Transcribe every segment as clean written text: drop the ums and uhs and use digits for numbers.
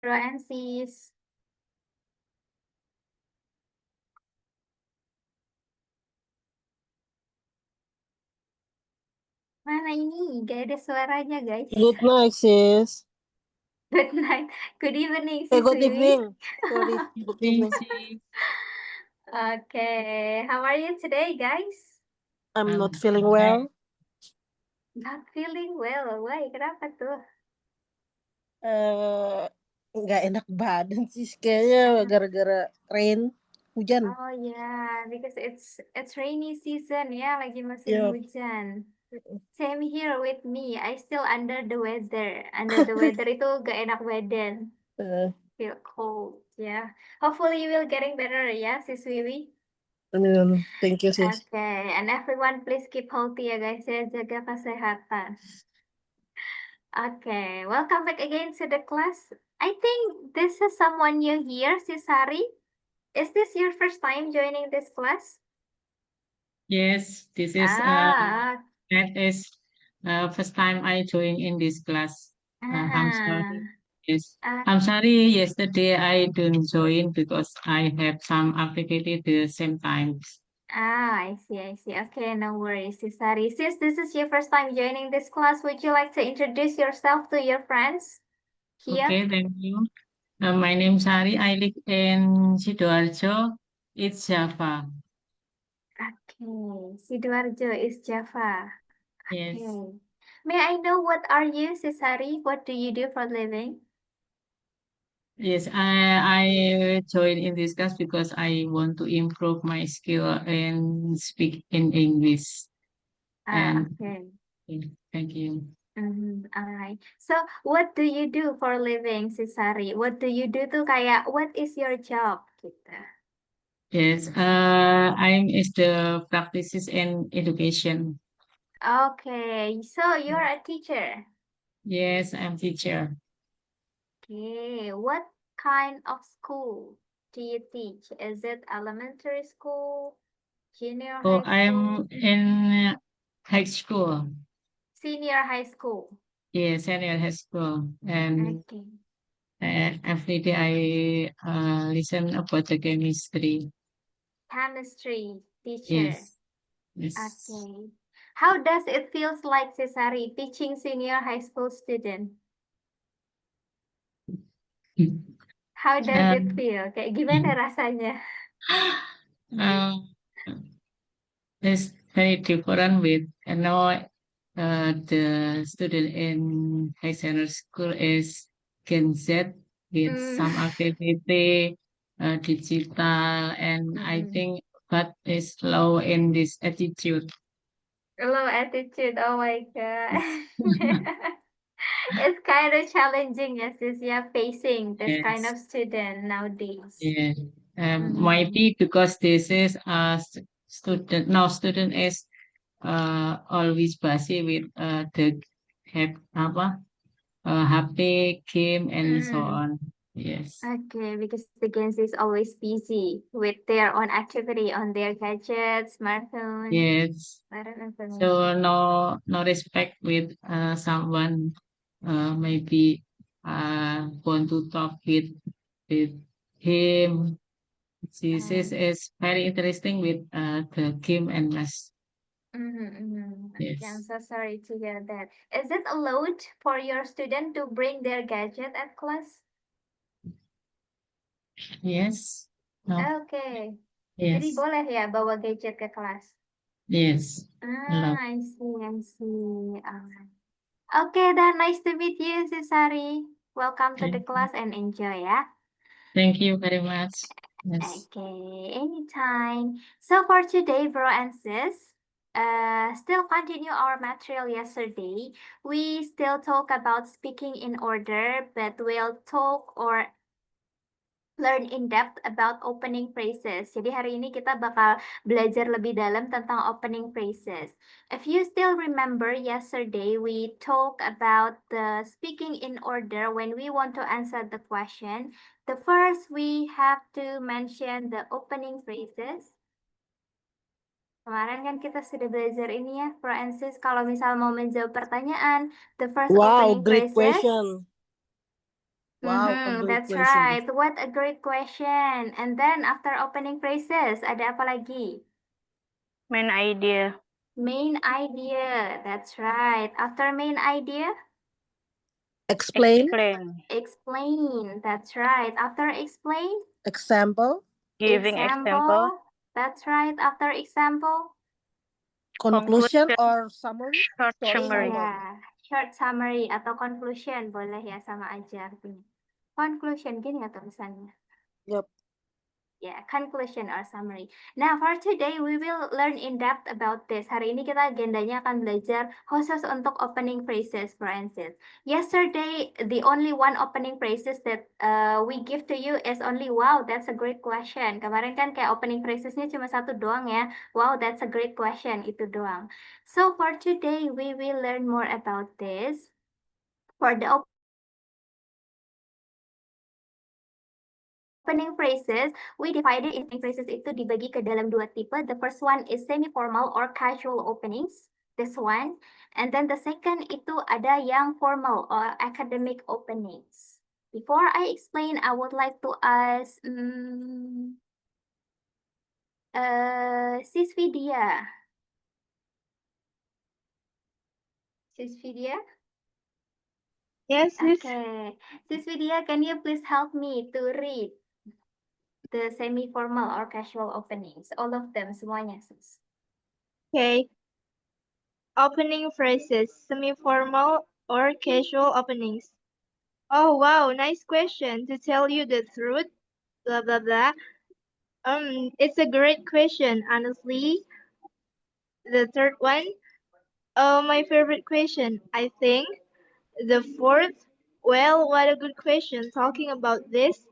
and sis. Mana ini? Gak ada suaranya, guys. Good night, sis. Good night. Good evening, Hey, sis good Wiwi. evening. Sorry, good evening. Okay, how are you today, guys? I'm not feeling well. Not feeling well. Why? Kenapa tuh? Nggak enak badan sih, kayaknya gara-gara rain, hujan. Oh yeah, because it's rainy season ya, lagi musim Yeah. hujan. Same here with me. I still under the weather. Under the weather itu gak enak badan. Feel cold, yeah. Hopefully you will getting better ya, sis Wiwi. Thank you, sis. Okay, and everyone please keep healthy ya guys ya, jaga kesehatan. Okay, welcome back again to the class. I think this is someone new here, sis Sari. Is this your first time joining this class? Yes, this is that is first time I join in this class. I'm sorry. Yes, I'm sorry. Yesterday I didn't join because I have some activity the same times. I see, I see. Okay, no worries, sis Sari. Since this is your first time joining this class, would you like to introduce yourself to your friends here? Okay, thank you. My name is Sari. I live in Sidoarjo. It's Java. Okay, Sidoarjo is Java. Yes. Okay. May I know what are you, sis Sari? What do you do for a living? Yes, I joined in this class because I want to improve my skill and speak in English. Okay. Thank you. All right. So, what do you do for a living, sis Sari? What do you do tuh kayak what is your job gitu? Yes, I'm is the practices and education. Okay, so you're a teacher. Yes, I'm teacher. Okay, what kind of school do you teach? Is it elementary school, junior Oh, high school, I'm in high school. senior high school? Yes, senior high school. And Okay. every day I listen about the chemistry. Chemistry teacher. Yes. Yes. Okay. How does it feels like, Cesari, teaching senior high school student? How does it feel? Kayak gimana rasanya? It's very different with, and now the student in high senior school is Gen Z with some activity, digital, and I think but is low in this attitude. Low attitude, oh my god. It's kind of challenging, yes, this yeah, facing this kind Yes. of student nowadays. Yeah. Might be because this is a student. Now student is always busy with the have HP, game, and so on. Yes. Okay, because the Gen Z is always busy with their own activity on their gadgets, smartphone, Yes. lot of information. So no respect with someone maybe want to talk with him. This is very interesting with the game and math. Okay, I'm Yes. so sorry to hear that. Is it allowed for your student to bring their gadget at class? Yes. No. Okay. Jadi Yes. boleh ya bawa gadget ke kelas? Yes. Allowed. I see. Alright. Okay, then nice to meet you, Sisari. Welcome to the Thank you. class and enjoy ya. Thank you very much. Yes. Okay, anytime. So for today, bro and sis, still continue our material yesterday. We still talk about speaking in order, but we'll talk or learn in depth about opening phrases. Jadi hari ini kita bakal belajar lebih dalam tentang opening phrases. If you still remember yesterday, we talk about the speaking in order when we want to answer the question. The first, we have to mention the opening phrases. Kemarin kan kita sudah belajar ini ya, Francis, kalau misal mau menjawab pertanyaan, the first Wow, opening great phrases. question. Wow, a great That's question. right. What a great question. And then after opening phrases, ada apa lagi? Main idea. Main idea. That's right. After main idea, Explain. explain. That's right. After explain, Example. Giving example. That's right. After example, Conclusion or summary. Short Story summary. summary. ya, short summary atau conclusion boleh ya, sama aja artinya. Conclusion gini ya tulisannya. Yep. Yeah, conclusion or summary. Now, for today, we will learn in depth about this. Hari ini kita agendanya akan belajar khusus untuk opening phrases, for instance. Yesterday, the only one opening phrases that we give to you is only, wow, that's a great question. Kemarin kan kayak opening phrases-nya cuma satu doang ya. Wow, that's a great question, itu doang. So, for today, we will learn more about this. For the opening phrases, we divided in phrases itu dibagi ke dalam dua tipe. The first one is semi-formal or casual openings. This one. And then the second itu ada yang formal or academic openings. Before I explain, I would like to ask Sis Vidya. Sis Vidya? Yes, sis. Okay. Sis Vidya, can you please help me to read the semi-formal or casual openings? All of them, semuanya, sis. Okay. Opening phrases, semi-formal or casual openings. Oh, wow, nice question. To tell you the truth, blah, blah, blah. It's a great question, honestly. The third one, my favorite question, I think. The fourth, well, what a good question talking about this.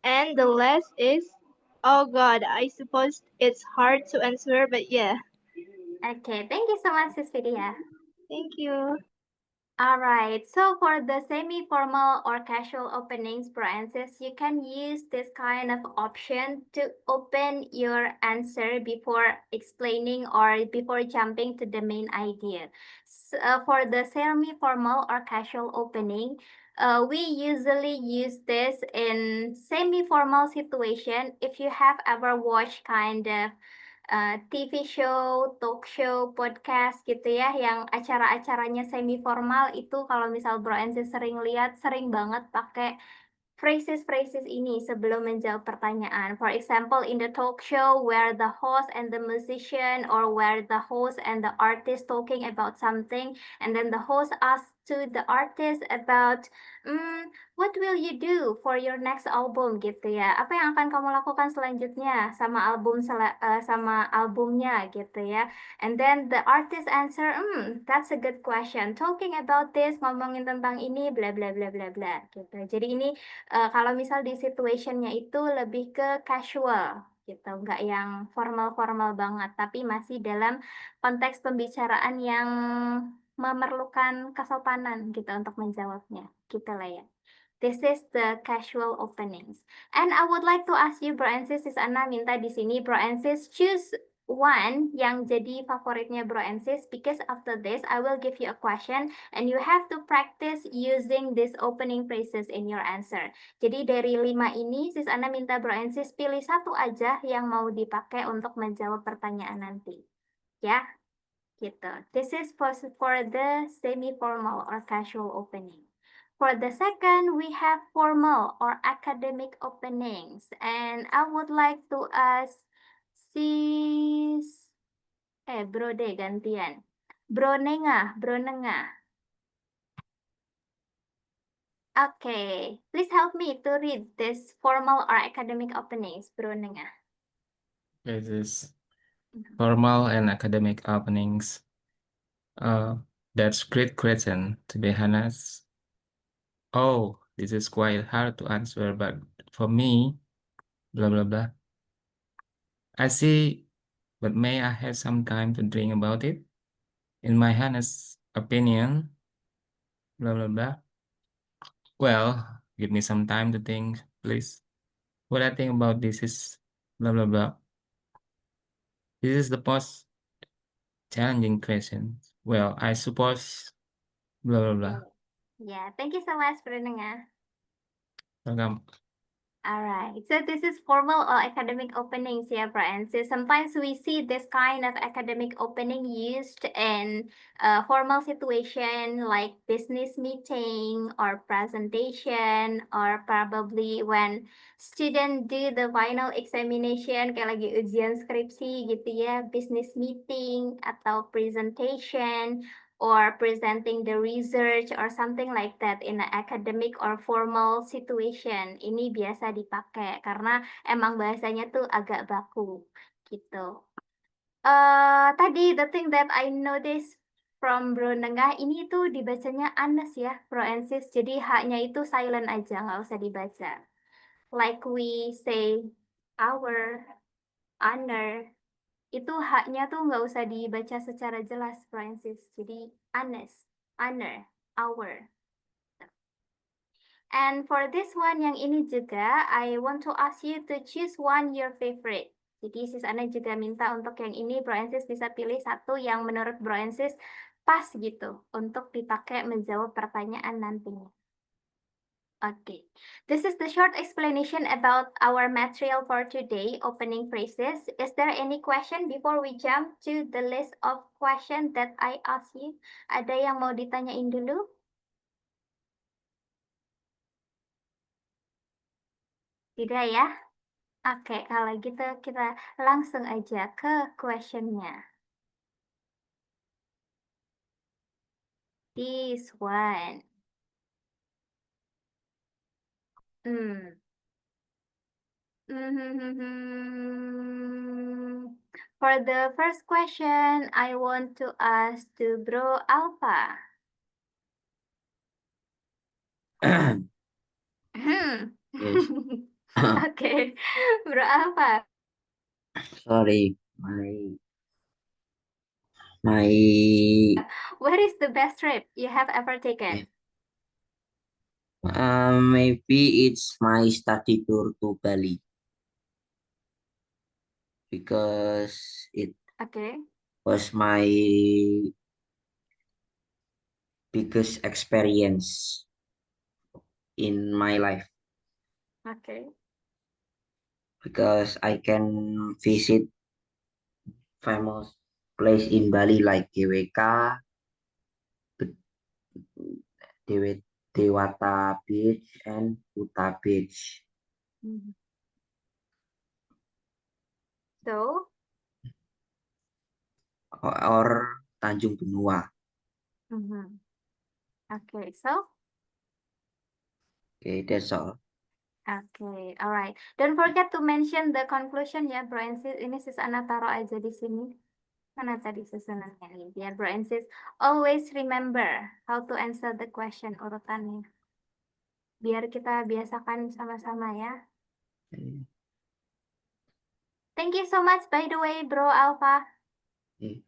And the last is, oh God, I suppose it's hard to answer, but yeah. Okay, thank you so much, Sis Vidya. Thank you. All right, so for the semi-formal or casual openings, Francis, you can use this kind of option to open your answer before explaining or before jumping to the main idea. So, for the semi-formal or casual opening, we usually use this in semi-formal situation. If you have ever watched kind of TV show, talk show, podcast gitu ya, yang acara-acaranya semi formal itu kalau misal Bro Enzi sering lihat, sering banget pakai phrases ini sebelum menjawab pertanyaan. For example, in the talk show where the host and the musician or where the host and the artist talking about something and then the host asks to the artist about what will you do for your next album gitu ya. Apa yang akan kamu lakukan selanjutnya sama sama albumnya gitu ya. And then the artist answer, that's a good question. Talking about this, ngomongin tentang ini, bla bla bla bla bla gitu. Jadi ini kalau misal di situationnya itu lebih ke casual gitu, nggak yang formal-formal banget, tapi masih dalam konteks pembicaraan yang memerlukan kesopanan gitu untuk menjawabnya. Gitu lah ya. This is the casual openings. And I would like to ask you, Bro and Sis Ana minta di sini, Bro and Sis choose one yang jadi favoritnya Bro and Sis, because after this I will give you a question and you have to practice using these opening phrases in your answer. Jadi dari 5 ini Sis Ana minta Bro and Sis pilih satu aja yang mau dipakai untuk menjawab pertanyaan nanti. Ya, gitu. This is for the semi-formal or casual opening. For the second, we have formal or academic openings. And I would like to ask sis, bro deh gantian. Bro Nengah. Okay, please help me to read this formal or academic openings, Bro Nengah. This is formal and academic openings. That's great question, to be honest. Oh, this is quite hard to answer, but for me, blah, blah, blah. I see, but may I have some time to think about it? In my honest opinion, blah, blah, blah. Well, give me some time to think, please. What I think about this is blah, blah, blah. This is the most challenging question. Well, I suppose blah, blah, blah. Yeah, thank you so much, Bro Nengah. Welcome. All right, so this is formal or academic openings here, friends. So sometimes we see this kind of academic opening used in a formal situation like business meeting or presentation, or probably when student do the final examination kayak lagi ujian skripsi gitu ya, business meeting atau presentation, or presenting the research or something like that in an academic or formal situation. Ini biasa dipakai karena emang bahasanya tuh agak baku gitu. Tadi the thing that I noticed from Bro Nengah ini tuh dibacanya anes ya, Bro and Sis. Jadi haknya itu silent aja, nggak usah dibaca. Like we say our, honor, itu haknya tuh nggak usah dibaca secara jelas, Francis. Jadi honest, honor, our. And for this one yang ini juga, I want to ask you to choose one your favorite. Jadi sis Ana juga minta untuk yang ini, Francis bisa pilih satu yang menurut Francis pas gitu untuk dipakai menjawab pertanyaan nantinya. Okay, this is the short explanation about our material for today, opening phrases. Is there any question before we jump to the list of questions that I asked you? Ada yang mau ditanyain dulu? Tidak ya? Oke, kalau gitu kita langsung aja ke questionnya. This one. For the first question, I want to ask to Bro Alpha. Yes. Okay, Bro Alpha. Sorry, my What is the best trip you have ever taken? maybe it's my study tour to Bali because it Okay. was my biggest experience in my life Okay. because I can visit famous place in Bali like GWK, Dewata Beach, and Kuta Beach. So, Or Tanjung Benua. Okay, so, Okay, that's all. okay, alright. Don't forget to mention the conclusion ya, Bro and Sis. Ini Sis Ana taruh aja di sini. Mana tadi susunannya nih? Biar Bro and Sis always remember how to answer the question urutannya. Biar kita biasakan sama-sama ya. Okay. Thank you so much, by the way, Bro Alpha. Okay.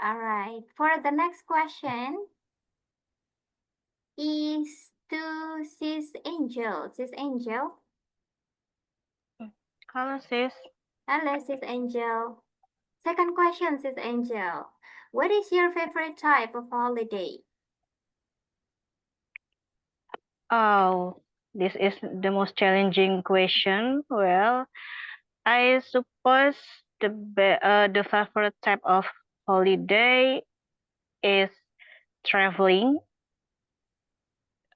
All right. For the next question is to Sis Angel. Sis Angel. Hello, sis. Hello, Sis Angel. Second question, Sis Angel. What is your favorite type of holiday? Oh, this is the most challenging question. Well, I suppose the favorite type of holiday is traveling.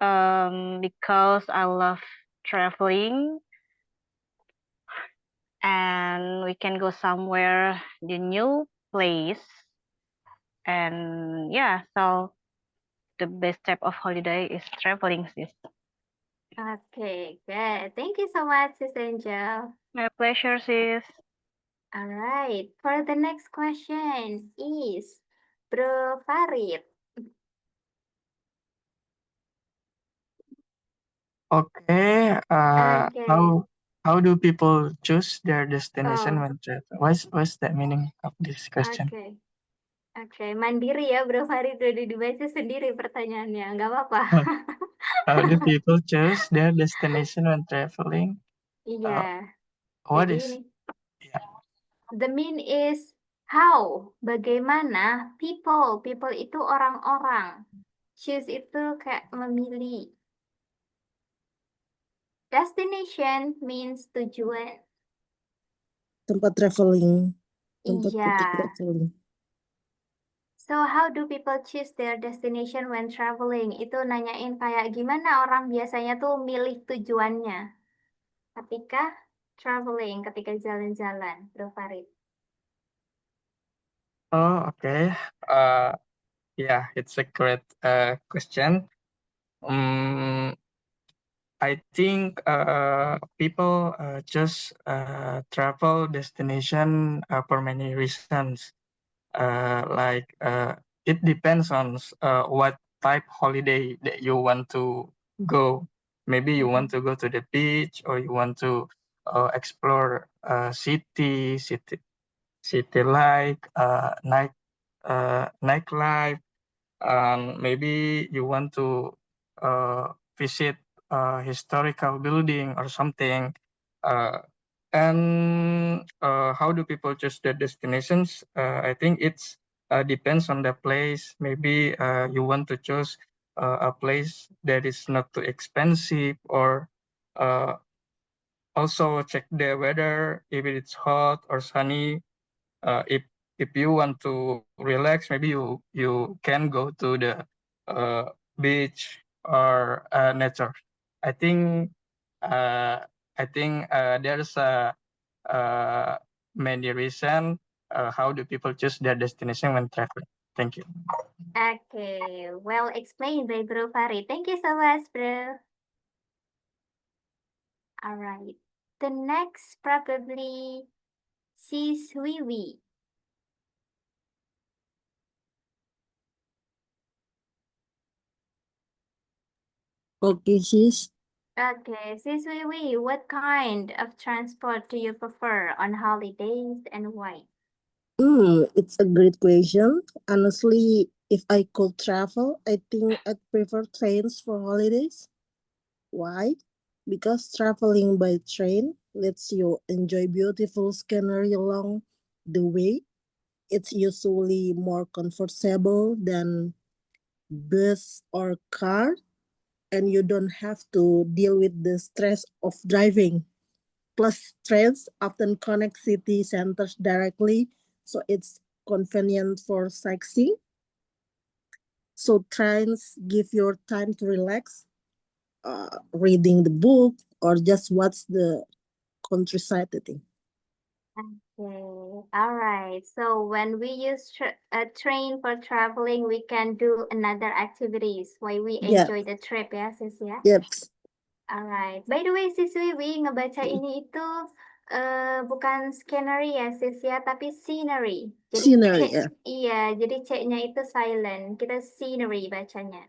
Because I love traveling and we can go somewhere the new place. And yeah, so the best type of holiday is traveling, sis. Okay, good. Thank you so much, Sis Angel. My pleasure, sis. All right. For the next question is Bro Farid. Okay. Okay. How do people choose their destination Oh, when travel? What's the meaning of this question? oke. Oke, mandiri ya Bro Farid, udah dibaca sendiri pertanyaannya, nggak apa-apa. How do people choose their destination when traveling? Iya, What jadi is? ini. Yeah. The mean is how, bagaimana, people itu orang-orang. Choose itu kayak memilih. Destination means tujuan. Tempat traveling. Tempat Iya. untuk traveling. So how do people choose their destination when traveling? Itu nanyain kayak gimana orang biasanya tuh milih tujuannya ketika traveling, ketika jalan-jalan, Bro Farid. Oh, okay. Yeah, it's a great question. I think people just travel destination for many reasons. Like it depends on what type holiday that you want to go. Maybe you want to go to the beach, or you want to explore city like nightlife. Maybe you want to visit a historical building or something. And how do people choose their destinations? I think it's depends on the place. Maybe you want to choose a place that is not too expensive, or also check the weather, if it's hot or sunny. If you want to relax, maybe you can go to the beach or nature. I think there's many reasons how do people choose their destination when traveling. Thank you. Okay, well explained by Bro Farid. Thank you so much, Bro. All right. The next probably Sis Wiwi. Okay, sis. Okay, Sis Wiwi, what kind of transport do you prefer on holidays and why? It's a great question. Honestly, if I could travel, I think I'd prefer trains for holidays. Why? Because traveling by train lets you enjoy beautiful scenery along the way. It's usually more comfortable than bus or car, and you don't have to deal with the stress of driving. Plus, trains often connect city centers directly, so it's convenient for sightseeing. So trains give you time to relax, reading the book, or just watch the countryside, I think. Okay, all right. So when we use a train for traveling, we can do another activities while we Yeah. enjoy the trip ya, Sis ya. Yep. Alright. By the way, Sis Wiwi ngebaca ini itu bukan scenery ya, Sis ya, tapi scenery. Jadi Scenery, C, yeah. iya, jadi C-nya itu silent. Kita scenery bacanya.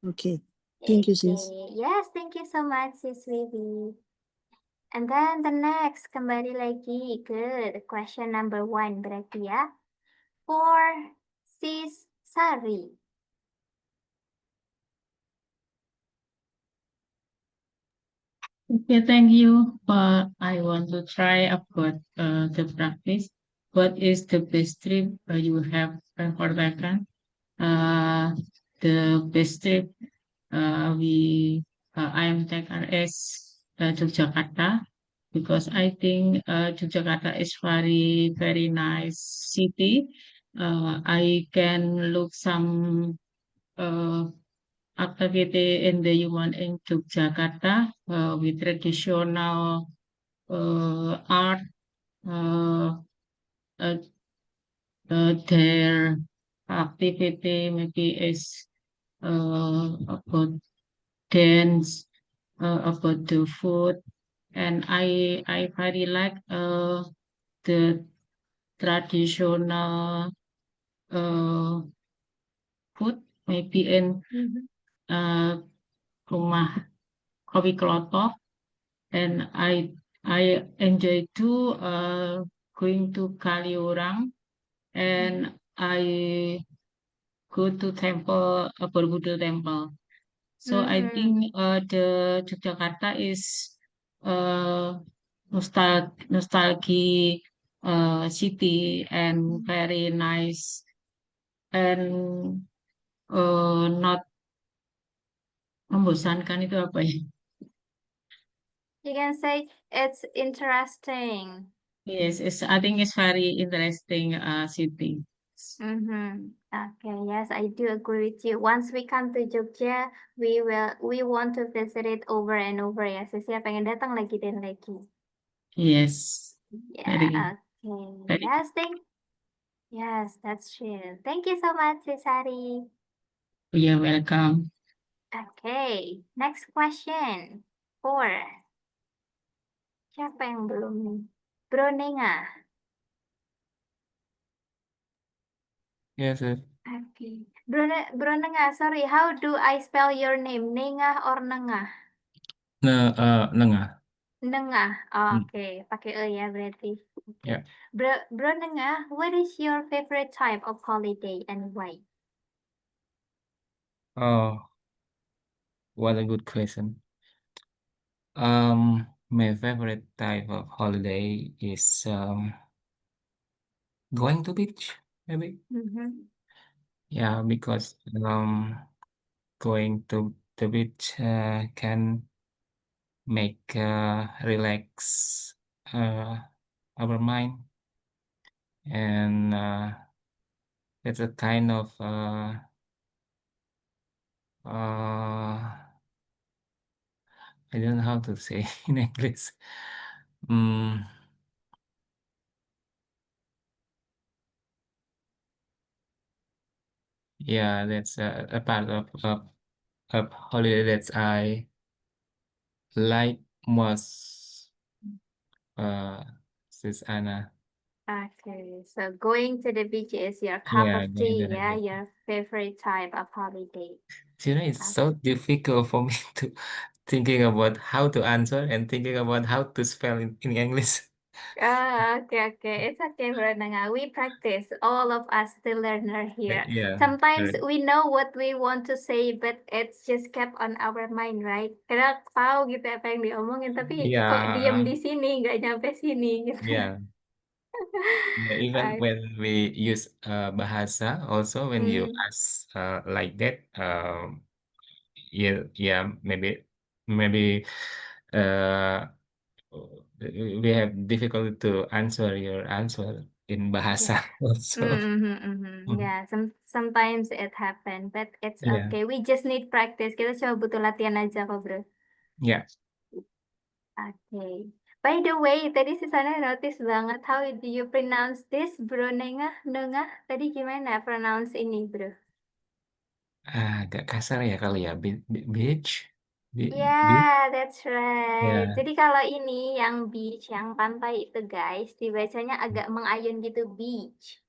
Okay. Thank you, sis. Okay. Yes, thank you so much, Sis Wiwi. And then the next, kembali lagi ke the question number 1 berarti ya. For Sis Sari. Okay, thank you. But I want to try about the practice. What is the best trip you have taken? The best trip I am taken is Yogyakarta because I think Yogyakarta is very nice city. I can look some uh, activity in the human in Yogyakarta with traditional art. Uh, uh, their activity maybe is about dance, about the food, and I very like the traditional uh, food maybe in uh, rumah kopi kelotok, and I enjoy too going to Kaliurang, and I go to temple Borobudur temple. So I think the Yogyakarta is nostalgic city and very nice and not membosankan itu apa ya? You can say it's interesting. Yes, I think it's very interesting city. Okay, yes, I do agree with you. Once we come to Jogja, we want to visit it over and over ya. Sisia pengen datang lagi dan lagi. Yes, Yeah, very okay. Yes, that's true. Thank you so much, Sisari. you're welcome. Okay, next question. 4. Siapa yang belum nih? Bro Nenga. Yes, yes. Okay. Bro Nenga, sorry, how do I spell your name? Nenga or Nengah? Nengah. Nengah. Oh, okay, pakai E ya berarti. Okay. Yeah. Bro Nengah, what is your favorite type of holiday and why? Oh, what a good question. My favorite type of holiday is going to beach, maybe. Yeah, because going to the beach can make relax our mind, and it's a kind of I don't know how to say in English. Yeah, that's a part of holiday that I like most, Sis Anna. Okay, so going to the beach is your cup Yeah, of going to tea, the yeah, beach. your favorite type of holiday. You know, it's so difficult for me to thinking about how to answer and thinking about how to spell in English. Okay. It's okay, Bro Nanga. We practice. All of us still learner here. Yeah, Sometimes correct. we know what we want to say, but it's just kept on our mind, right? Kadang tahu gitu apa yang diomongin, tapi kok diam di sini, nggak nyampe sini gitu. Yeah. Yeah, even when we use bahasa, also when you ask like that, yeah, maybe uh we have difficulty to answer your answer in bahasa also. Yeah, sometimes it happen, but it's Yeah. okay. We just need practice. Kita cuma butuh latihan aja kok, Bro. Yeah. Okay. By the way, tadi Susana notice banget how do you pronounce this, Bro Nengah? Nengah? Tadi gimana pronounce ini, Bro? Agak kasar ya kali ya, beach. Yeah, that's right. Yeah. Jadi kalau ini yang beach, yang pantai itu guys, dibacanya agak mengayun gitu, beach.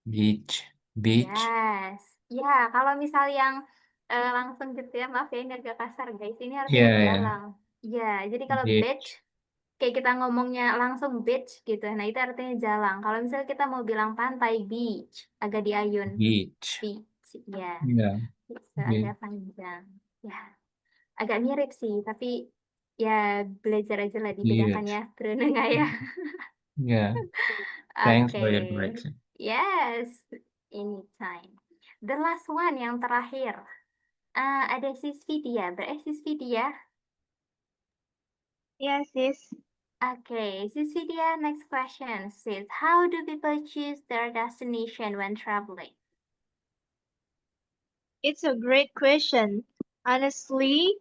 Beach. Yes. Ya, kalau misal yang langsung gitu ya, maaf ya ini agak kasar guys. Ini harusnya Yeah, yeah. digalang. Ya, jadi kalau Beach. beach kayak kita ngomongnya langsung beach gitu. Nah, itu artinya jalan. Kalau misalnya kita mau bilang pantai, beach, agak diayun. Beach. Beach, ya. Yeah. Bisa Beach. agak panjang. Ya, agak mirip sih, tapi ya belajar aja lah dibedakan Beach. ya. Bruno nggak ya? Yeah. Thanks for your Oke. correction. Yes, anytime. The last one yang terakhir. Ada Sis Vidya. Sis Vidya. Yes, sis. Okay, Sis Vidya, next question. Sis, how do people choose their destination when traveling? It's a great question. Honestly,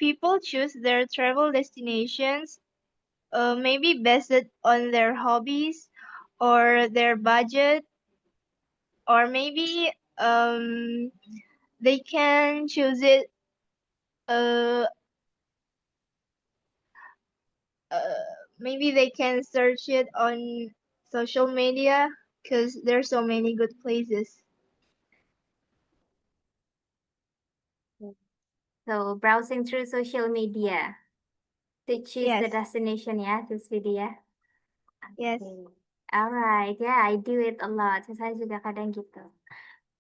people choose their travel destinations, maybe based on their hobbies or their budget, or maybe they can choose it uh, maybe they can search it on social media because there's so many good places. So, browsing through social media to choose the Yes, destination, ya, Sis Vidya? yes. Okay. Alright, yeah, I do it a lot. Saya juga kadang gitu.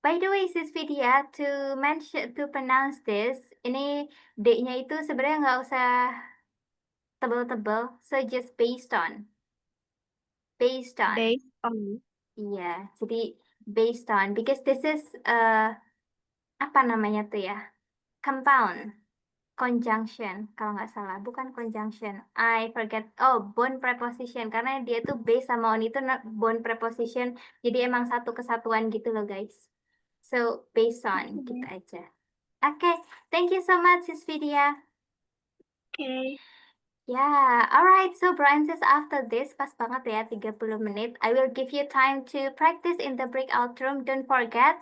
By the way, Sis Vidya, to pronounce this, ini D-nya itu sebenarnya nggak usah tebel-tebel, so just based on. Based on. Based on. Iya, jadi based on, because this is, apa namanya tuh ya? Compound. Conjunction, kalau nggak salah. Bukan conjunction. I forget. Oh, bond preposition. Karena dia tuh based sama on itu bond preposition. Jadi emang satu kesatuan gitu loh, guys. So, based on, gitu aja. Okay, thank you so much, Sis Vidya. Okay. Yeah, alright. So, Branches, after this, pas banget ya, 30 menit. I will give you time to practice in the breakout room. Don't forget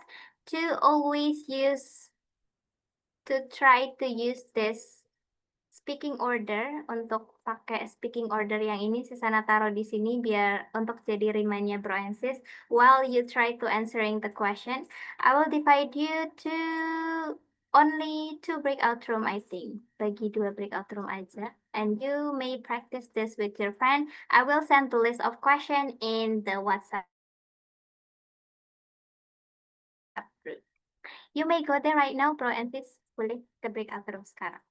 to always try to use this speaking order. Untuk pakai speaking order yang ini, Susana taruh di sini biar untuk jadi remind-nya Bro and Sis. While you try to answering the question, I will divide you to only 2 breakout room, I think. Bagi 2 breakout room aja. And you may practice this with your friend. I will send the list of question in the WhatsApp group. You may go there right now, Bro and Sis. Boleh ke breakout room sekarang.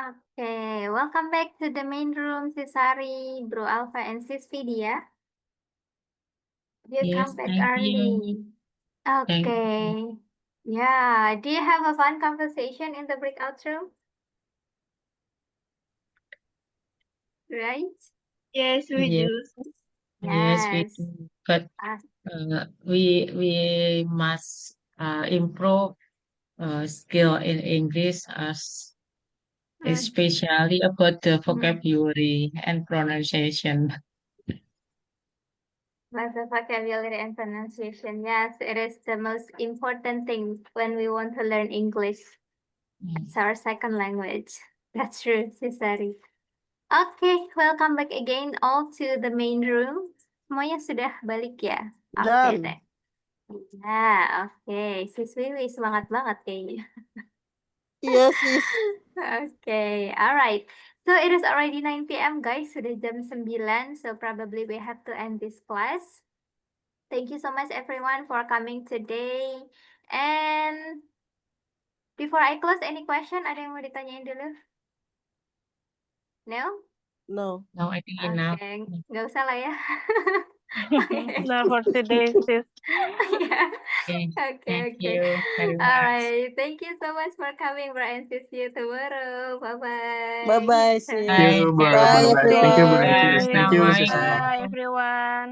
Okay, welcome back to the main room, Sis Sari, Bro Alpha, and Sis Vidya. You Yes, come back thank you. early. Thank you. Okay. Yeah. Do you have a fun conversation in the breakout room? Right? Yes, we Yes, do. yes, we Yes. do. But Ah, we must improve skill in English as especially about the vocabulary and pronunciation. But the vocabulary and pronunciation, yes, it is the most important thing when we want to learn English. It's our second language. That's true, Sisari. Okay, welcome back again all to the main room. Semuanya sudah balik ya? Oke Done. deh. Nah, oke. Sis Wiwi semangat banget kayaknya. Yes, sis. Okay, alright. So it is already 9 p.m. guys, sudah jam 9, so probably we have to end this class. Thank you so much everyone for coming today. And before I close, any question? Ada yang mau ditanyain dulu? No? No. No, I think enough. Okay, nggak usah lah ya. No, for today, sis. Yeah. Okay, Okay, thank you very All much. right. Thank you so much for coming, bro, and see you tomorrow. Bye-bye. Bye-bye, sis. Thank you, bro. Bye, Bye-bye. Thank you, bro. everyone. Thank you, Assalamualaikum. Sis Anna. Bye, everyone.